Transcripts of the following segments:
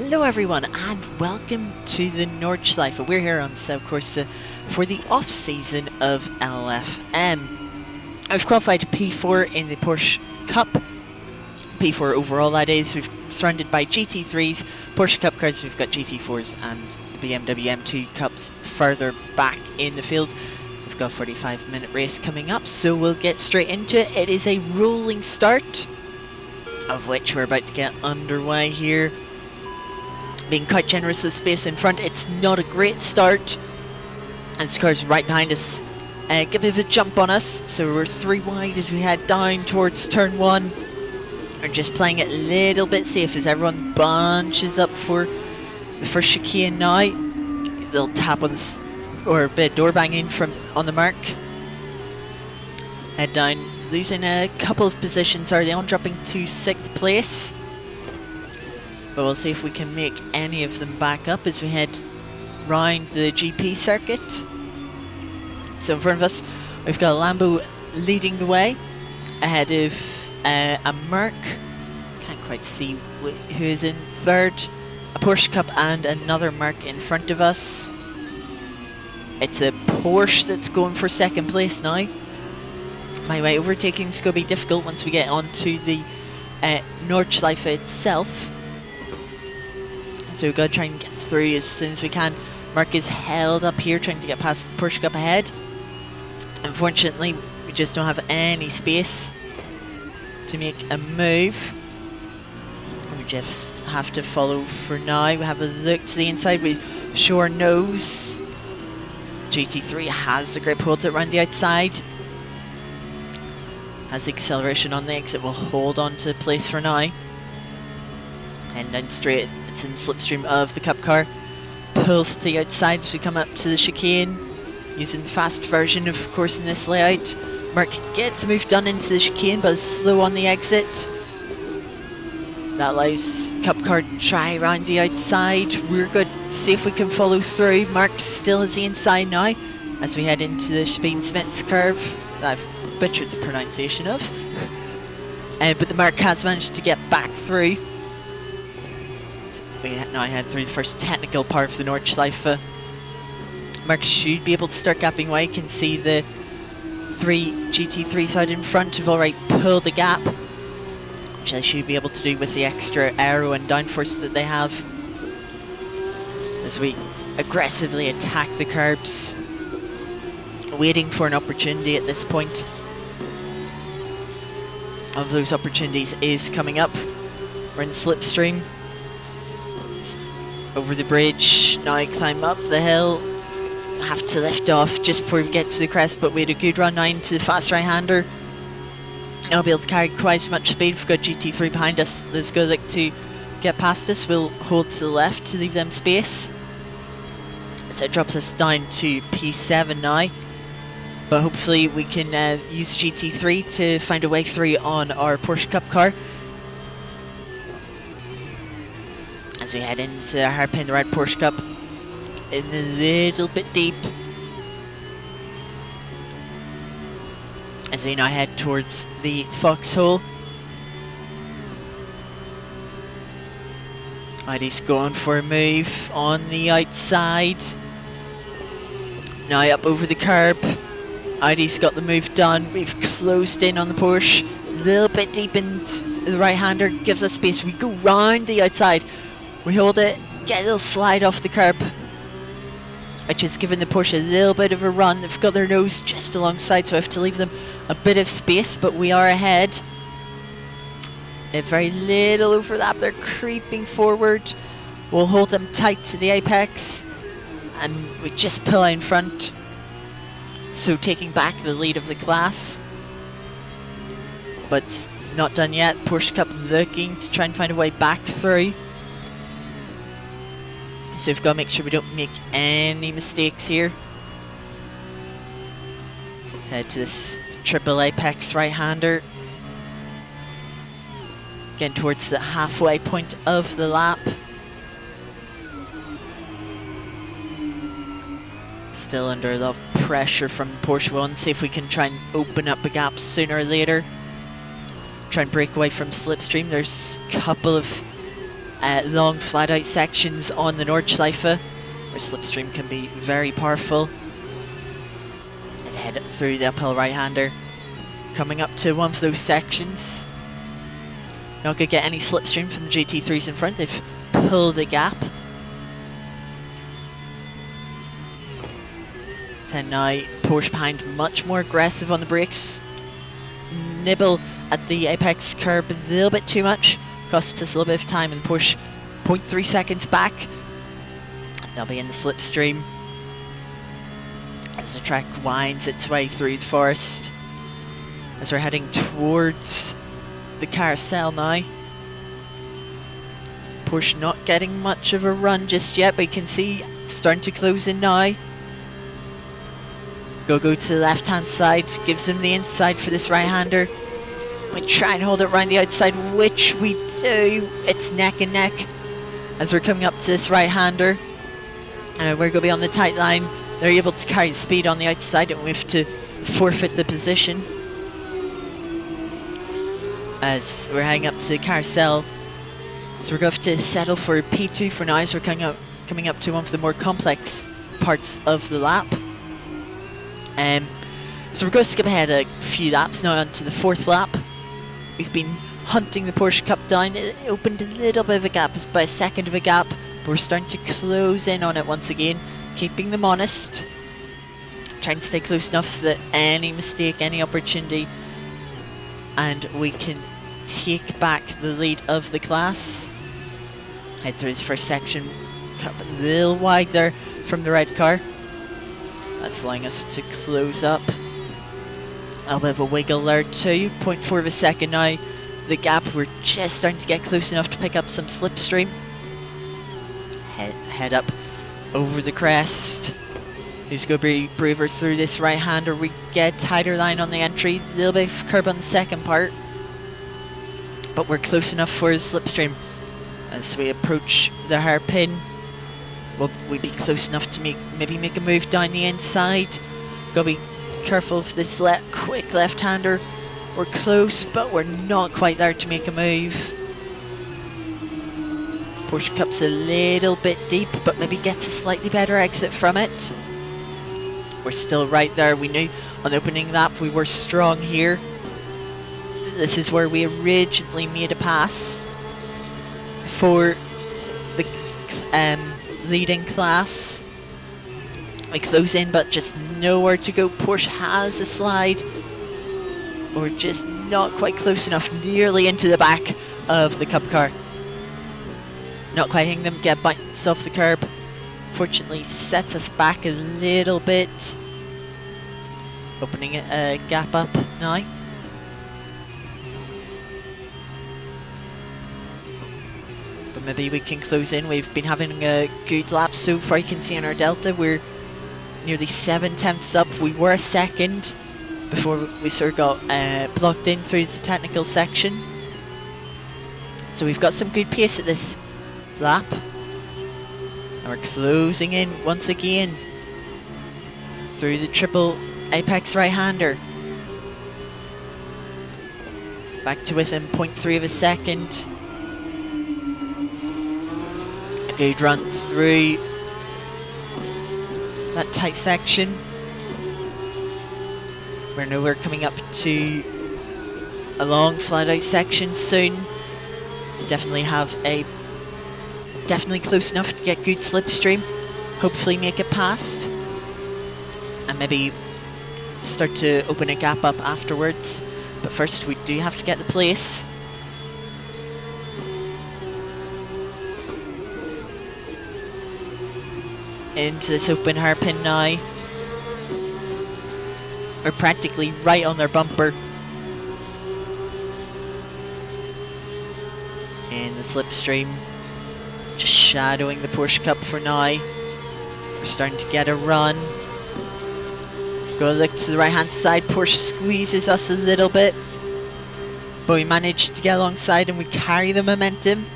Hello everyone and welcome to the Nordschleife. We're here on South Corsa for the off-season of LFM. I've qualified P4 in the Porsche Cup. P4 overall that is. We've surrounded by GT3s, Porsche Cup cars, we've got GT4s and the BMW M2 Cups further back in the field. We've got a 45-minute race coming up, so we'll get straight into it. It is a rolling start, of which we're about to get underway here. Being quite generous with space in front, it's not a great start. And this car's right behind us. Get a bit of a jump on us, so we're 3 wide as we head down towards turn 1. We're just playing it a little bit safe as everyone bunches up for the first chicane now. They'll tap on this, or a bit of door banging from on the mark. Head down, losing a couple of positions early on, dropping to 6th place. But we'll see if we can make any of them back up as we head round the GP circuit. So in front of us, we've got a Lambo leading the way, ahead of a Merc. Can't quite see who is in third. A Porsche Cup and another Merc in front of us. It's a Porsche that's going for 2nd place now. My way overtaking is going to be difficult once we get onto the Nordschleife itself. So we've got to try and get through as soon as we can. Mark is held up here trying to get past the Porsche Cup ahead. Unfortunately, we just don't have any space to make a move. We just have to follow for now. We have a look to the inside. We sure knows GT3 has the grip, holds it around the outside. Has the acceleration on the exit, will hold on to place for now. Heading down straight. It's in slipstream of the Cup car. Pulls to the outside as we come up to the chicane. Using the fast version, of course, in this layout. Mark gets a move done into the chicane, but is slow on the exit. That allows Cup car to try around the outside. We're good to see if we can follow through. Mark still is the inside now as we head into the Speen-Smith's curve that I've butchered the pronunciation of. But the Mark has managed to get back through. We now head through the first technical part of the Nordschleife. Mark should be able to start gapping away. Can see the 3 GT3s out in front have already pulled a gap, which they should be able to do with the extra aero and downforce that they have. As we aggressively attack the curbs, waiting for an opportunity at this point. One of those opportunities is coming up. We're in slipstream. Over the bridge, now I climb up the hill. Have to lift off just before we get to the crest, but we had a good run now into the fast right-hander. I'll be able to carry quite as much speed. We've got GT3 behind us. Let's go look to get past us. We'll hold to the left to leave them space. So it drops us down to P7 now. But hopefully we can use GT3 to find a way through on our Porsche Cup car. As we head into our hairpin red Porsche Cup, in a little bit deep. As we now head towards the foxhole. Heidi's going for a move on the outside. Now up over the curb. Heidi's got the move done. We've closed in on the Porsche. A little bit deep into the right-hander, gives us space. We go round the outside. We hold it, get a little slide off the curb, which has given the Porsche a little bit of a run. They've got their nose just alongside, so I have to leave them a bit of space, but we are ahead. A very little overlap, they're creeping forward. We'll hold them tight to the apex, and we just pull out in front. So taking back the lead of the class. But not done yet. Porsche Cup looking to try and find a way back through. So we've got to make sure we don't make any mistakes here. Head to this triple apex right-hander. Getting towards the halfway point of the lap. Still under a lot of pressure from Porsche 1. See if we can try and open up a gap sooner or later. Try and break away from slipstream. There's a couple of long flat out sections on the Nordschleife, where slipstream can be very powerful. And head through the uphill right-hander, coming up to one of those sections. Not going to get any slipstream from the GT3s in front. They've pulled a gap. Then now Porsche behind, much more aggressive on the brakes. Nibble at the apex curb a little bit too much. Costs us a little bit of time, and Porsche 0.3 seconds back. They'll be in the slipstream as the track winds its way through the forest. As we're heading towards the carousel now. Porsche not getting much of a run just yet, but you can see it's starting to close in now. Go to the left hand side, gives him the inside for this right hander. We try and hold it around the outside, which we do. It's neck and neck as we're coming up to this right hander. And we're going to be on the tight line. They're able to carry the speed on the outside, and we have to forfeit the position. As we're heading up to the carousel. So we're going to have to settle for P2 for now, as we're coming up to one of the more complex parts of the lap. So we're going to skip ahead a few laps now onto the 4th lap. We've been hunting the Porsche Cup down. It opened a little bit of a gap, it's about a second of a gap, but we're starting to close in on it once again, keeping them honest, trying to stay close enough that any mistake, any opportunity, and we can take back the lead of the class. Head through this first section, cut a little wide there from the red car. That's allowing us to close up. A bit of a wiggle there too, 0.4 of a second now. The gap, we're just starting to get close enough to pick up some slipstream. Head up over the crest. Who's going to be braver through this right hander? We get tighter line on the entry, a little bit of curb on the second part. But we're close enough for the slipstream. As we approach the hairpin, will we be close enough to maybe make a move down the inside? Gotta be careful of this quick left-hander. We're close, but we're not quite there to make a move. Porsche Cup's a little bit deep, but maybe gets a slightly better exit from it. We're still right there. We knew on the opening lap we were strong here. This is where we originally made a pass for the leading class. We close in, but just nowhere to go. Porsche has a slide. We're just not quite close enough, nearly into the back of the Cup car. Not quite hitting them, get bounced off the curb. Fortunately, sets us back a little bit. Opening a gap up now. But maybe we can close in. We've been having a good lap so far. You can see in our delta we're nearly 7/10 up. We were a second before we sort of got blocked in through the technical section. So we've got some good pace at this lap. And we're closing in once again through the triple apex right-hander. Back to within 0.3 of a second. A good run through that tight section. We know we're coming up to a long flat out section soon. Definitely close enough to get good slipstream. Hopefully make it past. And maybe start to open a gap up afterwards. But first we do have to get the place. Into this open hairpin now. We're practically right on their bumper. In the slipstream. Just shadowing the Porsche Cup for now. We're starting to get a run. Go look to the right hand side. Porsche squeezes us a little bit. But we managed to get alongside and we carry the momentum.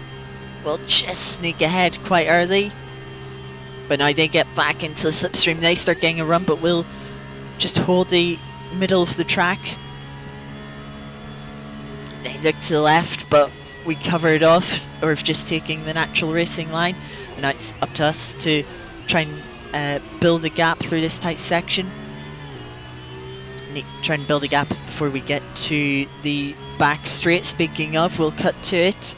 We'll just sneak ahead quite early. But now they get back into the slipstream. They start getting a run, but we'll just hold the middle of the track. They look to the left, but we cover it off, or if just taking the natural racing line. And now it's up to us to try and build a gap through this tight section. Try and build a gap before we get to the back straight. Speaking of, we'll cut to it.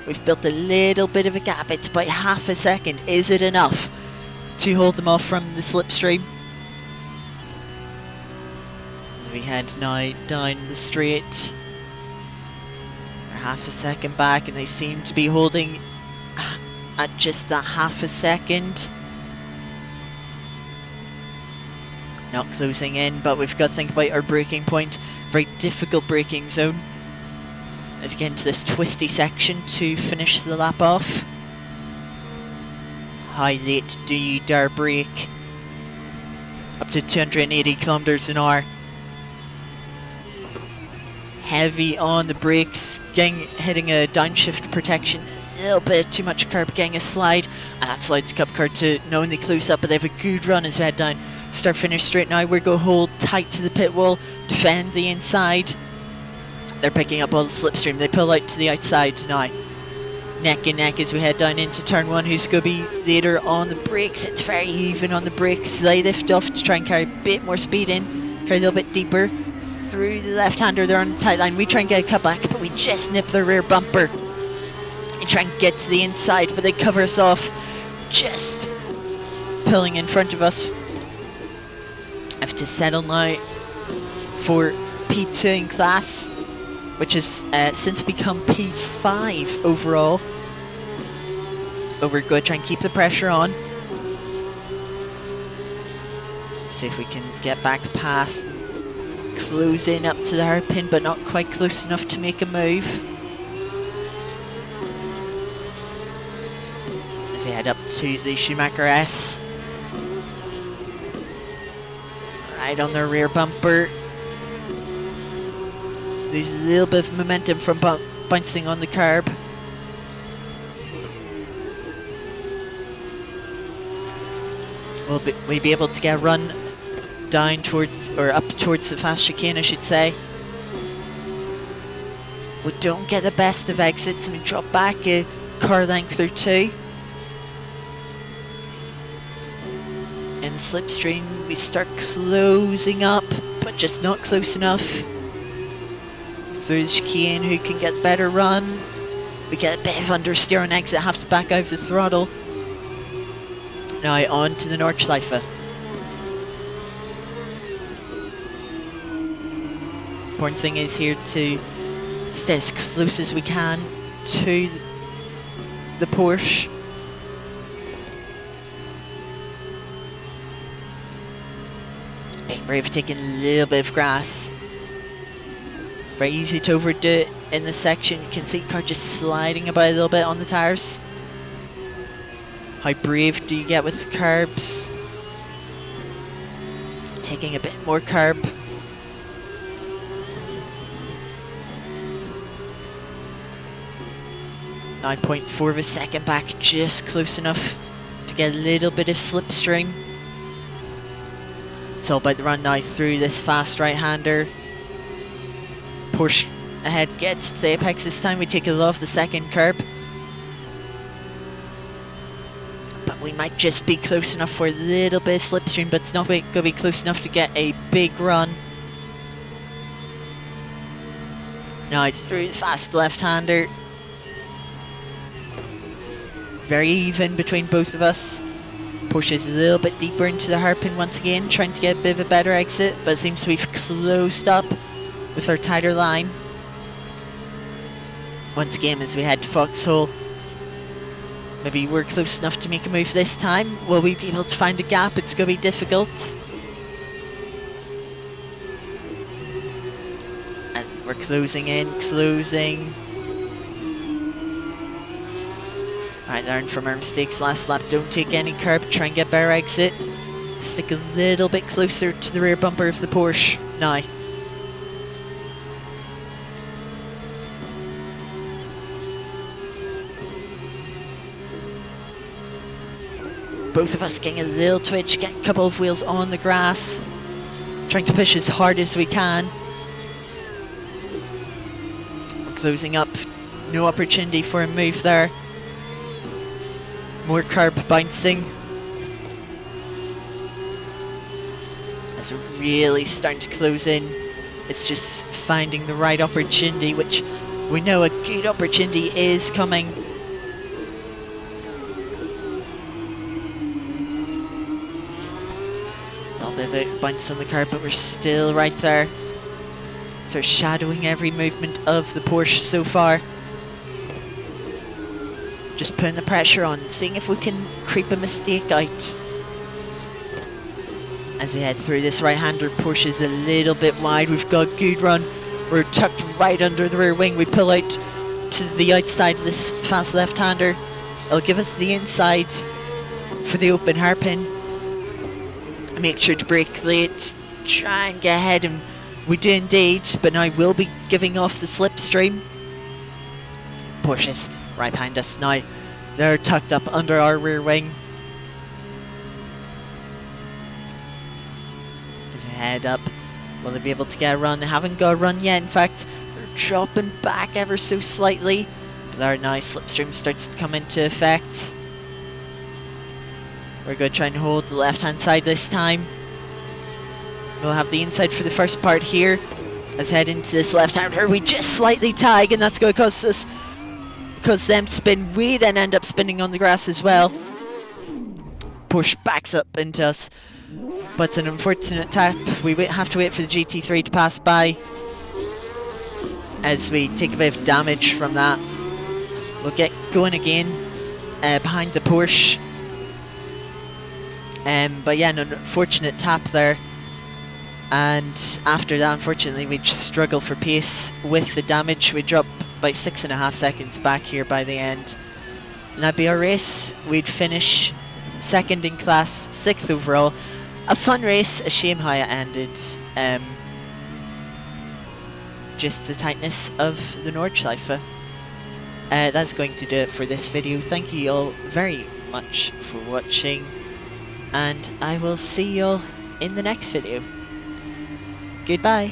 We've built a little bit of a gap. It's about half a second. Is it enough to hold them off from the slipstream? As we head now down the straight, we're half a second back, and they seem to be holding at just that half a second. Not closing in, but we've got to think about our braking point. Very difficult braking zone as we get into this twisty section to finish the lap off. How late do you dare brake? Up to 280 kilometers an hour. Heavy on the brakes, hitting a downshift protection, a little bit too much curb, getting a slide, and that slides the cup car to knowingly close up, but they have a good run as we head down. Start finish straight now. We're going to hold tight to the pit wall, defend the inside. They're picking up all the slipstream. They pull out to the outside now. Neck and neck as we head down into turn one. Who's going to be later on the brakes? It's very even on the brakes. They lift off to try and carry a bit more speed in, carry a little bit deeper through the left-hander. They're on the tight line. We try and get a cut back, but we just nip their rear bumper and try and get to the inside, but they cover us off, just pulling in front of us. Have to settle now for P2 in class, which has since become P5 overall. But we're going to try and keep the pressure on. See if we can get back past, close in up to the hairpin, but not quite close enough to make a move. As we head up to the Schumacher S. Right on their rear bumper. There's a little bit of momentum from bouncing on the curb. We'll be able to get a run down towards, or up towards the fast chicane, I should say. We don't get the best of exits, and we drop back a car length or two. In the slipstream, we start closing up, but just not close enough. Through the chicane, who can get better run? We get a bit of understeer on exit, have to back out of the throttle. Now on to the Nordschleife. Important thing is here to stay as close as we can to the Porsche. Being brave, taking a little bit of grass. Very easy to overdo it in this section. You can see the car just sliding about a little bit on the tyres. How brave do you get with the curbs? Taking a bit more curb. 9.4 of a second back, just close enough to get a little bit of slipstream. It's all about the run now through this fast right-hander. Porsche ahead gets to the apex this time. We take it off the second curb. But we might just be close enough for a little bit of slipstream, but it's not going to be close enough to get a big run. Now through the fast left-hander. Very even between both of us. Porsche is a little bit deeper into the hairpin once again, trying to get a bit of a better exit, but it seems we've closed up with our tighter line. Once again, as we head to Foxhole, maybe we're close enough to make a move this time. Will we be able to find a gap? It's going to be difficult. And we're closing in, closing. Alright, learn from our mistakes last lap. Don't take any curb, try and get better exit. Stick a little bit closer to the rear bumper of the Porsche now. Both of us getting a little twitch, getting a couple of wheels on the grass. Trying to push as hard as we can. We're closing up No opportunity for a move there. More curb bouncing. As we're really starting to close in, it's just finding the right opportunity, which we know a good opportunity is coming. A little bit of a bounce on the curb, but we're still right there. So shadowing every movement of the Porsche so far. Just putting the pressure on, seeing if we can creep a mistake out. As we head through this right-hander, Porsche is a little bit wide. We've got good run. We're tucked right under the rear wing. We pull out to the outside of this fast left-hander. It'll give us the inside for the open hairpin. Make sure to brake late. Try and get ahead, and we do indeed, but now we'll be giving off the slipstream. Porsche's right behind us now. They're tucked up under our rear wing. As we head up, will they be able to get a run? They haven't got a run yet. In fact, they're dropping back ever so slightly. But our now slipstream starts to come into effect. We're going to try and hold the left-hand side this time. We'll have the inside for the first part here. Let's head into this left-hander. We just slightly tag, and that's going to cause them to spin. We then end up spinning on the grass as well. Porsche backs up into us, but it's an unfortunate tap. We have to wait for the GT3 to pass by as we take a bit of damage from that. We'll get going again behind the Porsche. But yeah, an unfortunate tap there. And after that, unfortunately, we just struggle for pace with the damage. We drop by 6.5 seconds back here by the end. And that'd be our race. We'd finish second in class, 6th overall. A fun race, a shame how it ended. Just the tightness of the Nordschleife. That's going to do it for this video. Thank you all very much for watching, and I will see you all in the next video. Goodbye.